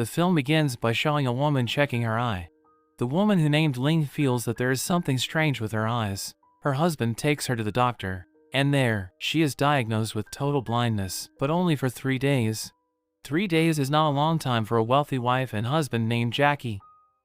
The film begins by showing a woman checking her eye. The woman who named Ling feels that there is something strange with her eyes. Her husband takes her to the doctor, and there, she is diagnosed with total blindness, but only for 3 days. 3 days is not a long time for a wealthy wife and husband named Jackie.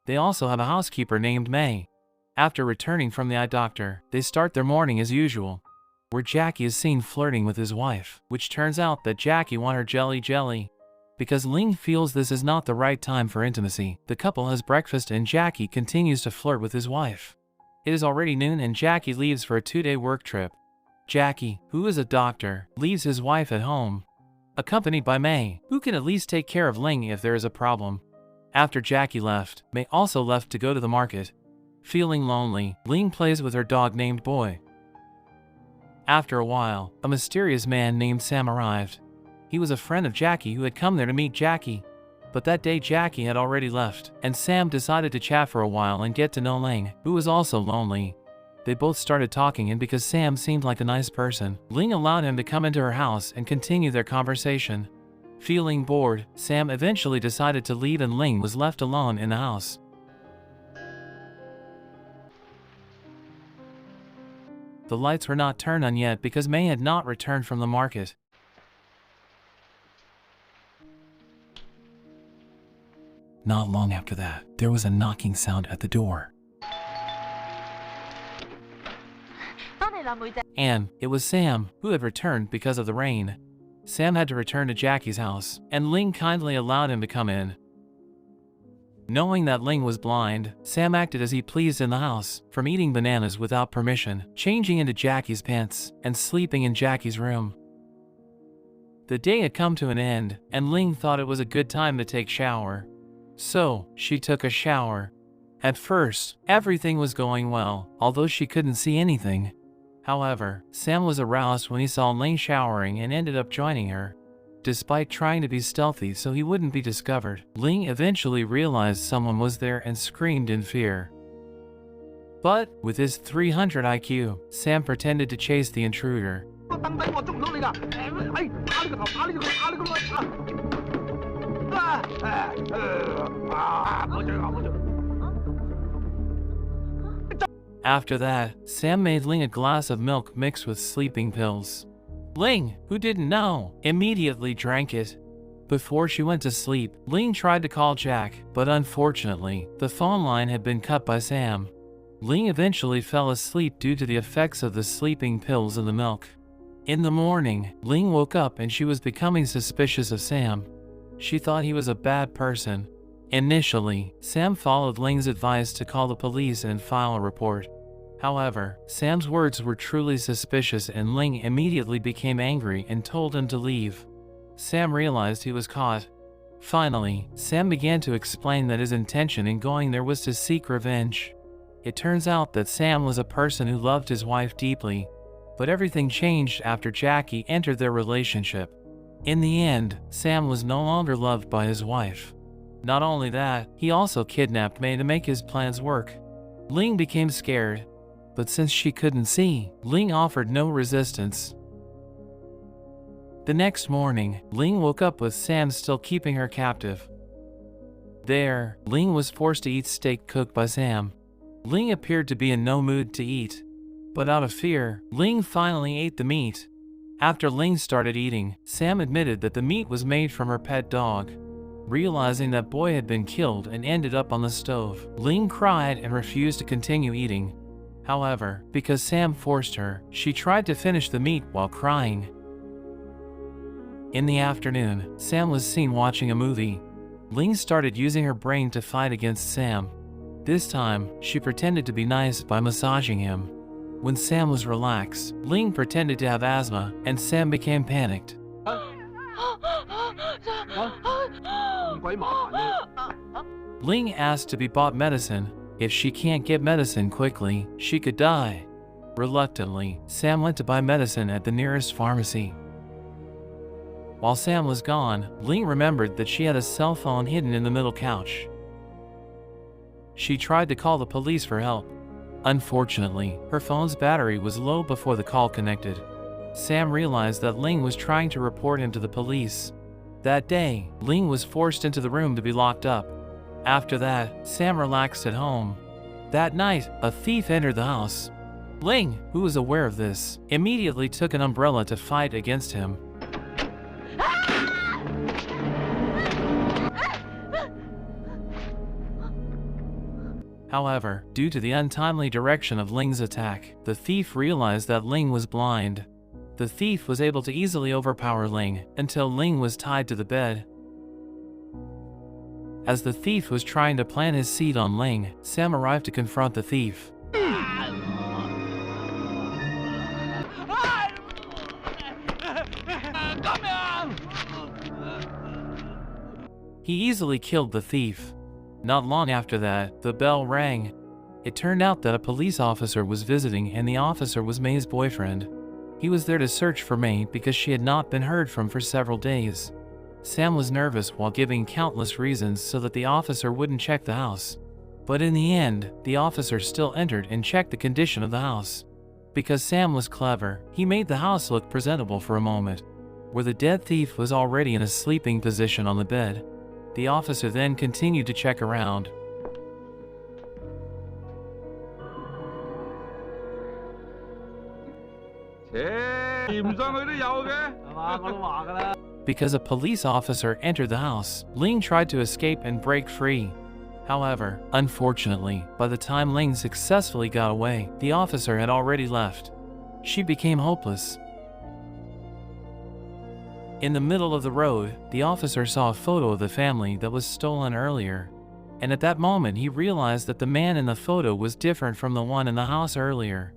They also have a housekeeper named May. After returning from the eye doctor, they start their morning as usual, where Jackie is seen flirting with his wife, which turns out that Jackie wants her jelly. Because Ling feels this is not the right time for intimacy, the couple has breakfast and Jackie continues to flirt with his wife. It is already noon and Jackie leaves for a 2-day work trip. Jackie, who is a doctor, leaves his wife at home, accompanied by May, who can at least take care of Ling if there is a problem. After Jackie left, May also left to go to the market. Feeling lonely, Ling plays with her dog named Boy. After a while, a mysterious man named Sam arrived. He was a friend of Jackie who had come there to meet Jackie. But that day Jackie had already left, and Sam decided to chat for a while and get to know Ling, who was also lonely. They both started talking, and because Sam seemed like a nice person, Ling allowed him to come into her house and continue their conversation. Feeling bored, Sam eventually decided to leave and Ling was left alone in the house. The lights were not turned on yet because May had not returned from the market. Not long after that, there was a knocking sound at the door. And it was Sam, who had returned because of the rain. Sam had to return to Jackie's house, and Ling kindly allowed him to come in. Knowing that Ling was blind, Sam acted as he pleased in the house, from eating bananas without permission, changing into Jackie's pants, and sleeping in Jackie's room. The day had come to an end, and Ling thought it was a good time to take a shower. So, she took a shower. At first, everything was going well, although she couldn't see anything. However, Sam was aroused when he saw Ling showering and ended up joining her. Despite trying to be stealthy so he wouldn't be discovered, Ling eventually realized someone was there and screamed in fear. But, with his 300 IQ, Sam pretended to chase the intruder. After that, Sam made Ling a glass of milk mixed with sleeping pills. Ling, who didn't know, immediately drank it. Before she went to sleep, Ling tried to call Jack, but unfortunately, the phone line had been cut by Sam. Ling eventually fell asleep due to the effects of the sleeping pills in the milk. In the morning, Ling woke up and she was becoming suspicious of Sam. She thought he was a bad person. Initially, Sam followed Ling's advice to call the police and file a report. However, Sam's words were truly suspicious and Ling immediately became angry and told him to leave. Sam realized he was caught. Finally, Sam began to explain that his intention in going there was to seek revenge. It turns out that Sam was a person who loved his wife deeply, but everything changed after Jackie entered their relationship. In the end, Sam was no longer loved by his wife. Not only that, he also kidnapped May to make his plans work. Ling became scared, but since she couldn't see, Ling offered no resistance. The next morning, Ling woke up with Sam still keeping her captive. There, Ling was forced to eat steak cooked by Sam. Ling appeared to be in no mood to eat, but out of fear, Ling finally ate the meat. After Ling started eating, Sam admitted that the meat was made from her pet dog. Realizing that Boy had been killed and ended up on the stove, Ling cried and refused to continue eating. However, because Sam forced her, she tried to finish the meat while crying. In the afternoon, Sam was seen watching a movie. Ling started using her brain to fight against Sam. This time, she pretended to be nice by massaging him. When Sam was relaxed, Ling pretended to have asthma, and Sam became panicked. Ling asked to be bought medicine. If she can't get medicine quickly, she could die. Reluctantly, Sam went to buy medicine at the nearest pharmacy. While Sam was gone, Ling remembered that she had a cell phone hidden in the middle couch. She tried to call the police for help. Unfortunately, her phone's battery was low before the call connected. Sam realized that Ling was trying to report him to the police. That day, Ling was forced into the room to be locked up. After that, Sam relaxed at home. That night, a thief entered the house. Ling, who was aware of this, immediately took an umbrella to fight against him. However, due to the untimely direction of Ling's attack, the thief realized that Ling was blind. The thief was able to easily overpower Ling until Ling was tied to the bed. As the thief was trying to plant his seed on Ling, Sam arrived to confront the thief. He easily killed the thief. Not long after that, the bell rang. It turned out that a police officer was visiting, and the officer was May's boyfriend. He was there to search for May because she had not been heard from for several days. Sam was nervous while giving countless reasons so that the officer wouldn't check the house. But in the end, the officer still entered and checked the condition of the house. Because Sam was clever, he made the house look presentable for a moment, where the dead thief was already in a sleeping position on the bed. The officer then continued to check around. Because a police officer entered the house, Ling tried to escape and break free. However, unfortunately, by the time Ling successfully got away, the officer had already left. She became hopeless. In the middle of the road, the officer saw a photo of the family that was stolen earlier. And at that moment he realized that the man in the photo was different from the one in the house earlier.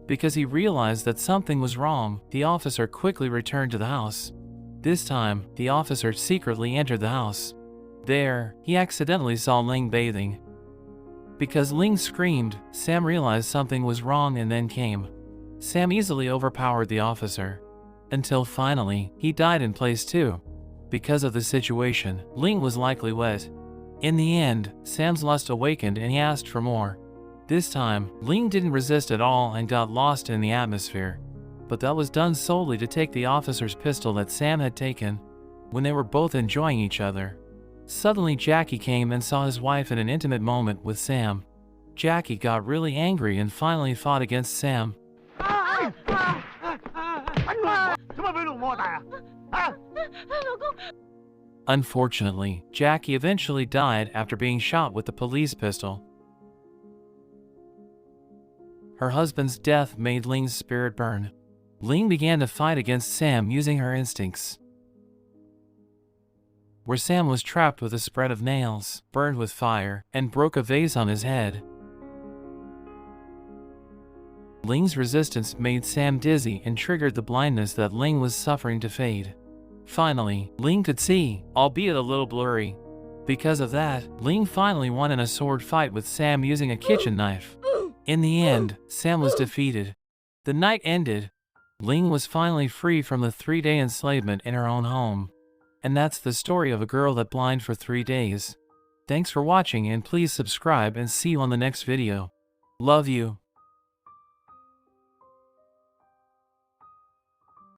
Because he realized that something was wrong, the officer quickly returned to the house. This time, the officer secretly entered the house. There, he accidentally saw Ling bathing. Because Ling screamed, Sam realized something was wrong and then came. Sam easily overpowered the officer. Until finally, he died in place too. Because of the situation, Ling was likely wet. In the end, Sam's lust awakened and he asked for more. This time, Ling didn't resist at all and got lost in the atmosphere. But that was done solely to take the officer's pistol that Sam had taken, when they were both enjoying each other. Suddenly Jackie came and saw his wife in an intimate moment with Sam. Jackie got really angry and finally fought against Sam. Unfortunately, Jackie eventually died after being shot with the police pistol. Her husband's death made Ling's spirit burn. Ling began to fight against Sam using her instincts. Where Sam was trapped with a spread of nails, burned with fire, and broke a vase on his head. Ling's resistance made Sam dizzy and triggered the blindness that Ling was suffering to fade. Finally, Ling could see, albeit a little blurry. Because of that, Ling finally won in a sword fight with Sam using a kitchen knife. In the end, Sam was defeated. The night ended. Ling was finally free from the 3-day enslavement in her own home. And that's the story of a girl that blind for 3 days. Thanks for watching and please subscribe and see you on the next video. Love you.